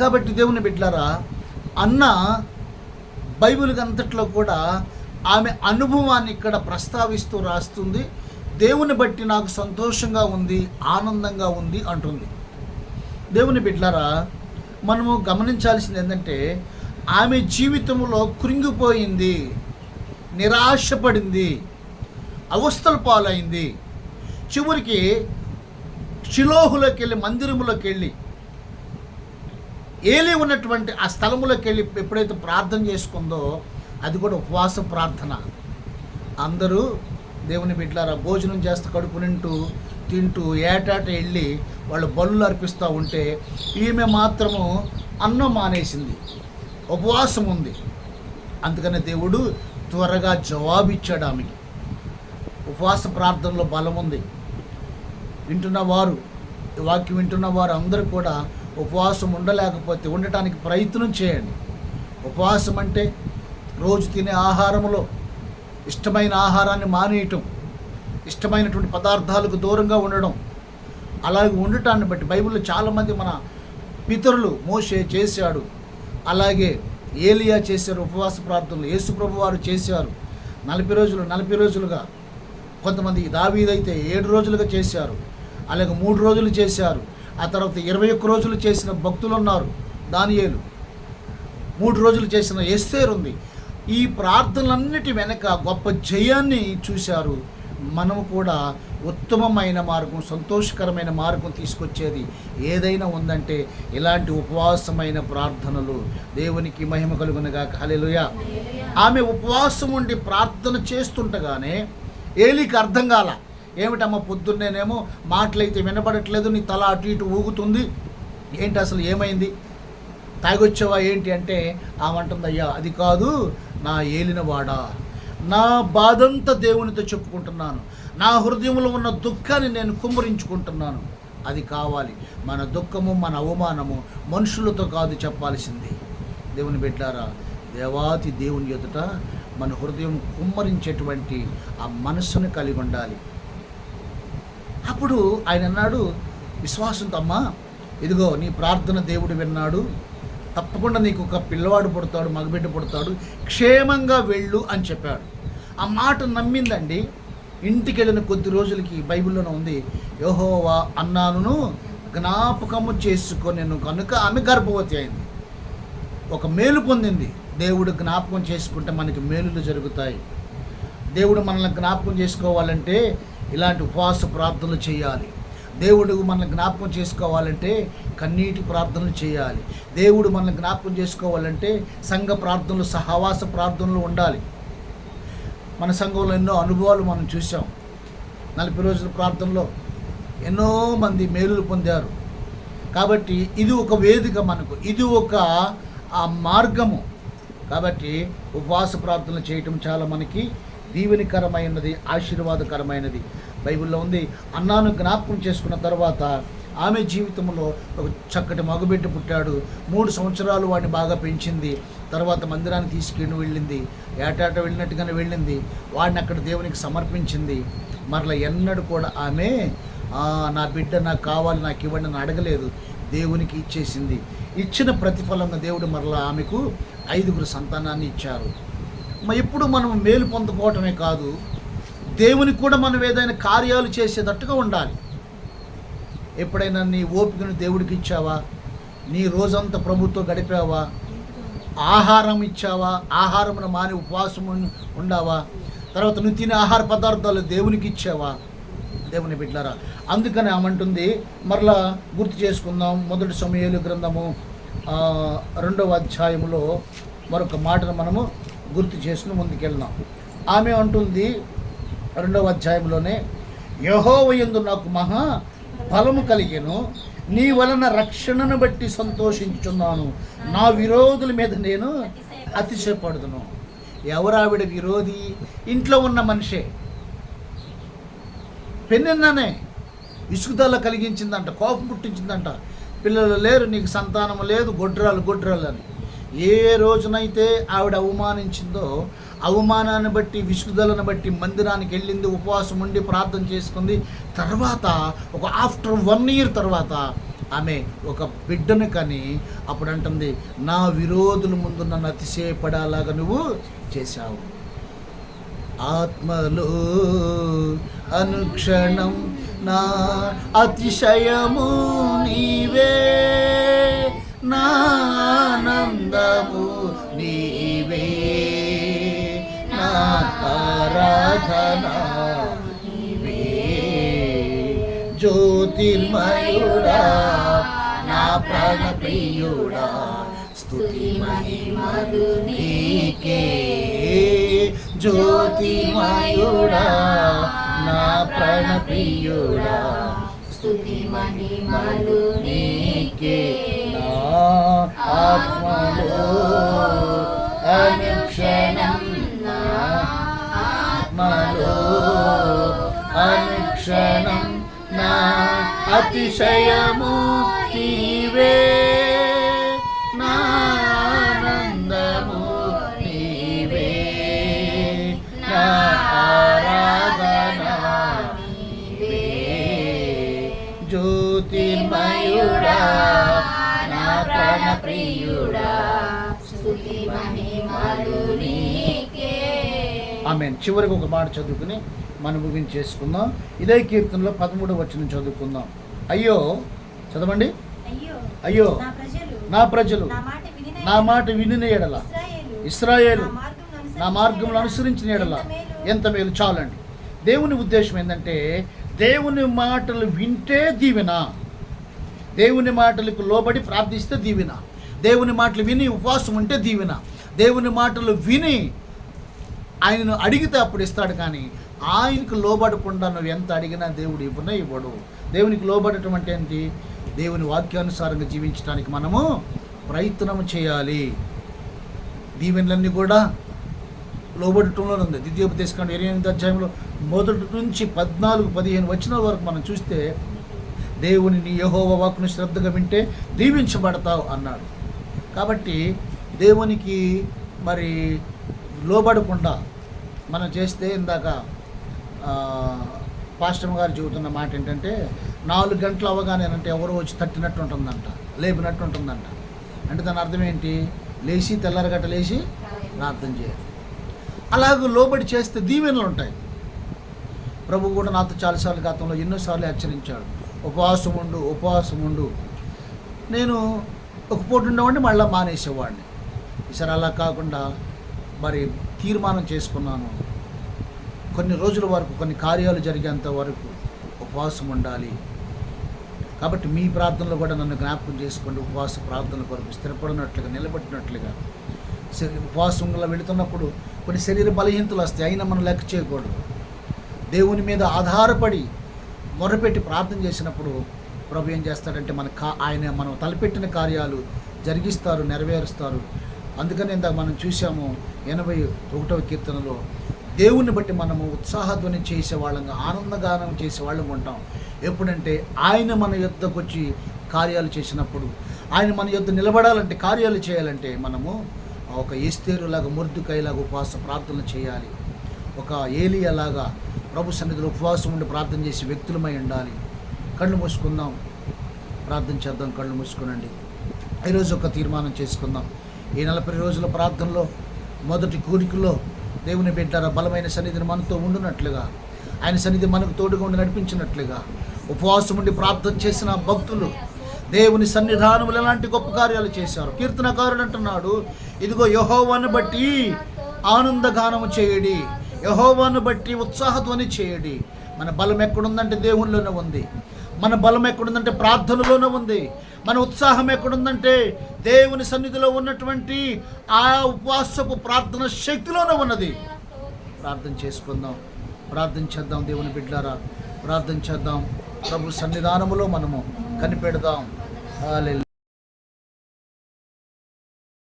కాబట్టి దేవుని బిడ్డలారా, అన్న బైబిల్ అంతట్లో కూడా ఆమె అనుభవాన్ని ఇక్కడ ప్రస్తావిస్తూ రాస్తుంది. దేవుని బట్టి నాకు సంతోషంగా ఉంది, ఆనందంగా ఉంది అంటుంది. దేవుని బిడ్డలారా, మనము గమనించాల్సింది ఏంటంటే, ఆమె జీవితంలో కృంగిపోయింది, నిరాశపడింది, అవస్థల పాలైంది. చివరికి షిలోహులోకి వెళ్ళి, మందిరములోకి వెళ్ళి, ఏలి ఉన్నటువంటి ఆ స్థలములోకి వెళ్ళి ఎప్పుడైతే ప్రార్థన చేసుకుందో, అది కూడా ఉపవాస ప్రార్థన. అందరూ దేవుని బిడ్డలారా భోజనం చేస్తూ కడుపు తింటూ ఏటాట వెళ్ళి వాళ్ళు బలులు అర్పిస్తూ ఉంటే, ఈమె మాత్రము అన్నం మానేసింది, ఉపవాసం ఉంది. అందుకనే దేవుడు త్వరగా జవాబిచ్చాడు ఆమెకి. ఉపవాస ప్రార్థనలో బలం ఉంది. వింటున్నవారు, ఈ వాక్యం వింటున్నవారు అందరూ కూడా ఉపవాసం ఉండటానికి ప్రయత్నం చేయండి. ఉపవాసం అంటే రోజు తినే ఆహారంలో ఇష్టమైన ఆహారాన్ని మానేయటం, ఇష్టమైనటువంటి పదార్థాలకు దూరంగా ఉండడం. అలాగే ఉండటాన్ని బట్టి బైబిల్లో చాలామంది మన పితరులు, మోషే చేశాడు, అలాగే ఏలియా చేశారు ఉపవాస ప్రార్థనలు, యేసుప్రభు వారు చేశారు 40 రోజులుగా. కొంతమంది దావీదైతే 7 రోజులుగా చేశారు, అలాగే 3 రోజులు చేశారు. ఆ తర్వాత 21 రోజులు చేసిన భక్తులు ఉన్నారు, దానియేలు. 3 రోజులు చేసిన ఎస్తేరు ఉంది. ఈ ప్రార్థనలన్నిటి వెనక గొప్ప జయాన్ని చూశారు. మనము కూడా ఉత్తమమైన మార్గం, సంతోషకరమైన మార్గం తీసుకొచ్చేది ఏదైనా ఉందంటే ఇలాంటి ఉపవాసమైన ప్రార్థనలు. దేవునికి మహిమ కలుగునుగాక. హల్లెలూయా. ఆమె ఉపవాసం ఉండి ప్రార్థన చేస్తుండగానే ఏలీకి అర్థం కాల. ఏమిటమ్మా పొద్దున్నేనేమో మాటలైతే వినపడట్లేదు, నీ తల అటు ఇటు ఊగుతుంది, ఏంటి అసలు ఏమైంది, తాగొచ్చావా ఏంటి అంటే, ఆమంటుంది, అయ్యా అది కాదు నా ఏలినవాడా, నా బాధంతా దేవునితో చెప్పుకుంటున్నాను, నా హృదయంలో ఉన్న దుఃఖాన్ని నేను కుమ్మరించుకుంటున్నాను. అది కావాలి. మన దుఃఖము, మన అవమానము మనుషులతో కాదు చెప్పాల్సింది. దేవుని బిడ్డలారా, దేవాతి దేవుని ఎదుట మన హృదయం కుమ్మరించేటువంటి ఆ మనస్సును కలిగి ఉండాలి. అప్పుడు ఆయన అన్నాడు విశ్వాసంతో, అమ్మా ఇదిగో నీ ప్రార్థన దేవుడు విన్నాడు, తప్పకుండా నీకు ఒక పిల్లవాడు పుడతాడు, మగబిడ్డ పుడతాడు, క్షేమంగా వెళ్ళు అని చెప్పాడు. ఆ మాట నమ్మిందండి. ఇంటికి వెళ్ళిన కొద్ది రోజులకి బైబిల్లోనే ఉంది, యెహోవా అన్నాను జ్ఞాపకము చేసుకొనెను కనుక ఆమె గర్భవతి అయింది. ఒక మేలు పొందింది. దేవుడు జ్ఞాపకం చేసుకుంటే మనకి మేలులు జరుగుతాయి. దేవుడు మనల్ని జ్ఞాపకం చేసుకోవాలంటే ఇలాంటి ఉపవాస ప్రార్థనలు చేయాలి. దేవుడు మనల్ని జ్ఞాపకం చేసుకోవాలంటే కన్నీటి ప్రార్థనలు చేయాలి. దేవుడు మనల్ని జ్ఞాపకం చేసుకోవాలంటే సంఘ ప్రార్థనలు, సహవాస ప్రార్థనలు ఉండాలి. మన సంఘంలో ఎన్నో అనుభవాలు మనం చూసాం. 40 రోజుల ప్రార్థనలో ఎన్నో మంది మేలులు పొందారు. కాబట్టి ఇది ఒక వేదిక మనకు, ఇది ఒక మార్గము. కాబట్టి ఉపవాస ప్రార్థనలు చేయటం చాలా మనకి దీవెనకరమైనది, ఆశీర్వాదకరమైనది. బైబిల్లో ఉంది, అన్నాను జ్ఞాపకం చేసుకున్న తర్వాత ఆమె జీవితంలో ఒక చక్కటి మగబిడ్డ పుట్టాడు. 3 సంవత్సరాలు వాడిని బాగా పెంచింది. తర్వాత మందిరాన్ని తీసుకెళ్ళి వెళ్ళింది, ఏటాట వెళ్ళినట్టుగానే వెళ్ళింది. వాడిని అక్కడ దేవునికి సమర్పించింది. మరలా ఎన్నడూ కూడా ఆమె నా బిడ్డ నాకు కావాలి, నాకు ఇవ్వండి అని అడగలేదు. దేవునికి ఇచ్చేసింది. ఇచ్చిన ప్రతిఫలంగా దేవుడు మరలా ఆమెకు 5 సంతానాన్ని ఇచ్చారు. ఎప్పుడు మనం మేలు పొందుకోవటమే కాదు, దేవునికి కూడా మనం ఏదైనా కార్యాలు చేసేటట్టుగా ఉండాలి. ఎప్పుడైనా నీ ఓపికను దేవుడికి ఇచ్చావా? నీ రోజంతా ప్రభుతో గడిపావా? ఆహారం ఇచ్చావా? ఆహారమును మాని ఉపవాసం ఉండావా? తర్వాత నువ్వు తినే ఆహార పదార్థాలు దేవునికి ఇచ్చావా? దేవుని బిడ్డలారా, అందుకని ఆమంటుంది, మరలా గుర్తు చేసుకుందాం. 1 సమూయేలు గ్రంథము 2వ అధ్యాయములో మరొక మాటను మనము గుర్తు చేసుకుని ముందుకెళ్దాం. ఆమె అంటుంది 2వ అధ్యాయంలోనే, యెహోవా యందు నాకు మహా బలము కలిగెను, నీ వలన రక్షణను బట్టి సంతోషించుచున్నాను, నా విరోధుల మీద నేను అతిశయపడుదును. ఎవరావిడ విరోధి? ఇంట్లో ఉన్న మనిషే. పెన్నెన్ననే విసుగుదల కలిగించిందంట, కోపం పుట్టించిందంట. పిల్లలు లేరు, నీకు సంతానం లేదు, గొడ్రాలు అని. ఏ రోజునైతే ఆవిడ అవమానించిందో, అవమానాన్ని బట్టి, విసుగుదలను బట్టి మందిరానికి వెళ్ళింది, ఉపవాసం ఉండి ప్రార్థన చేసుకుంది. తర్వాత ఒక ఆఫ్టర్ 1 year తర్వాత ఆమె ఒక బిడ్డను కని అప్పుడు అంటుంది, నా విరోధుల ముందు నన్ను అతిశయపడాలాగా నువ్వు చేశావు. ఆత్మలో అనుక్షణం నా అతిశయము నీవే, నా ఆనందము నీవే, నా ఆరాధన నీవే. జ్యోతిర్మయుడా నా ప్రాణప్రియుడా, స్తుతి మహిమలు నీకే. జ్యోతిర్మయుడా నా ప్రాణప్రియుడా, స్తుతి మహిమలు నీకే. నా ఆత్మలో అనుక్షణం, నా ఆత్మలో అనుక్షణం నా అతిశయము నీవే, నా ఆనందము నీవే, నా ఆరాధన నీవే. జ్యోతిర్మయుడా నా ప్రాణప్రియుడా, స్తుతి మహిమలు నీకే. ఆమేన్. చివరికి ఒక మాట చదువుకుని మనం ముగించేసుకుందాం. ఇదే కీర్తనలో 13వ వచనం చదువుకుందాం. అయ్యో, చదవండి. అయ్యో నా ప్రజలు నా మాట వినిన ఎడల, ఇశ్రాయేలు నా మార్గంలో అనుసరించిన ఎడల ఎంత మేలు. చాలండి. దేవుని ఉద్దేశం ఏంటంటే, దేవుని మాటలు వింటే దీవెన, దేవుని మాటలకు లోబడి ప్రార్థిస్తే దీవెన, దేవుని మాటలు విని ఉపవాసం ఉంటే దీవెన, దేవుని మాటలు విని ఆయనను అడిగితే అప్పుడు ఇస్తాడు. కానీ ఆయనకు లోబడకుండా నువ్వు ఎంత అడిగినా దేవుడు ఇవ్వడు. దేవునికి లోబడటం అంటే ఏంటి? దేవుని వాక్యానుసారంగా జీవించడానికి మనము ప్రయత్నం చేయాలి. దీవెనలన్నీ కూడా లోబడటంలోనే ఉంది. ద్వితీయోపదేశకాండం 28వ అధ్యాయంలో 1 నుంచి 14-15 వచనాల వరకు మనం చూస్తే, దేవుని నీ యెహోవా వాక్కును శ్రద్ధగా వింటే దీవించబడతావు అన్నాడు. కాబట్టి దేవునికి మరి లోబడకుండా మనం చేస్తే, ఇందాక పాస్టర్ గారు చెబుతున్న మాట ఏంటంటే, 4 గంటలు అవగానే అంటే ఎవరో వచ్చి తట్టినట్టు ఉంటుందంట, లేపినట్టు ఉంటుందంట. అంటే దాని అర్థం ఏంటి? లేచి తెల్లారగట్ట లేచి ప్రార్థన చేయాలి. అలాగే లోబడి చేస్తే దీవెనలు ఉంటాయి. ప్రభు కూడా నాతో చాలాసార్లు గతంలో ఎన్నోసార్లు హెచ్చరించాడు, ఉపవాసం ఉండు. నేను ఒక పూట ఉండేవాడిని, మళ్ళీ మానేసేవాడిని. ఈసారి అలా కాకుండా మరి తీర్మానం చేసుకున్నాను, కొన్ని రోజుల వరకు, కొన్ని కార్యాలు జరిగేంత వరకు ఉపవాసం ఉండాలి. కాబట్టి మీ ప్రార్థనలో కూడా నన్ను జ్ఞాపకం చేసుకోండి. ఉపవాస ప్రార్థనల కొరకు స్థిరపడినట్లుగా, నిలబెట్టినట్లుగా. ఉపవాసంలో వెళుతున్నప్పుడు కొన్ని శరీర బలహీనతలు వస్తాయి, అయినా మనం లెక్క చేయకూడదు. దేవుని మీద ఆధారపడి మొరపెట్టి ప్రార్థన చేసినప్పుడు ప్రభు ఏం చేస్తాడంటే ఆయన మనం తలపెట్టిన కార్యాలు జరిగిస్తారు, నెరవేరుస్తారు. అందుకని ఇందాక మనం చూసాము 81వ కీర్తనలో, దేవుని బట్టి మనము ఉత్సాహధ్వని చేసేవాళ్ళంగా, ఆనందగానం చేసేవాళ్ళం ఉంటాం. ఎప్పుడంటే ఆయన మన యొద్దకు వచ్చి కార్యాలు చేసినప్పుడు, ఆయన మన యొద్ద నిలబడాలంటే, కార్యాలు చేయాలంటే మనము ఒక ఎస్తేరులాగా, మొర్దెకైలాగా ఉపవాస ప్రార్థనలు చేయాలి. ఒక ఏలీయాలాగా ప్రభు సన్నిధిలో ఉపవాసం ఉండి ప్రార్థన చేసే వ్యక్తులమై ఉండాలి. కళ్ళు మూసుకుందాం, ప్రార్థన చేద్దాం. కళ్ళు మూసుకునండి. ఈరోజు ఒక తీర్మానం చేసుకుందాం. ఈ 40 రోజుల ప్రార్థనలో మొదటి కోరికలో దేవుని బిడ్డలారా, బలమైన సన్నిధిని మనతో ఉండునట్లుగా, ఆయన సన్నిధి మనకు తోడుగా ఉండి నడిపించినట్లుగా ఉపవాసం ఉండి ప్రార్థన చేసిన భక్తులు దేవుని సన్నిధానములు ఎలాంటి గొప్ప కార్యాలు చేశారు. కీర్తనకారుడు అంటున్నాడు, ఇదిగో యెహోవాను బట్టి ఆనందగానము చేయడి, యెహోవాను బట్టి ఉత్సాహధ్వని చేయడి. మన బలం ఎక్కడుందంటే దేవునిలోనే ఉంది. మన బలం ఎక్కడుందంటే ప్రార్థనలోనే ఉంది. మన ఉత్సాహం ఎక్కడుందంటే దేవుని సన్నిధిలో ఉన్నటువంటి ఆ ఉపవాసపు ప్రార్థన శక్తిలోనే ఉన్నది. ప్రార్థన చేసుకుందాం, ప్రార్థన చేద్దాం. దేవుని బిడ్డలారా, ప్రార్థన చేద్దాం. ప్రభు సన్నిధానములో మనము కనిపెడదాం. హల్లెలూయా.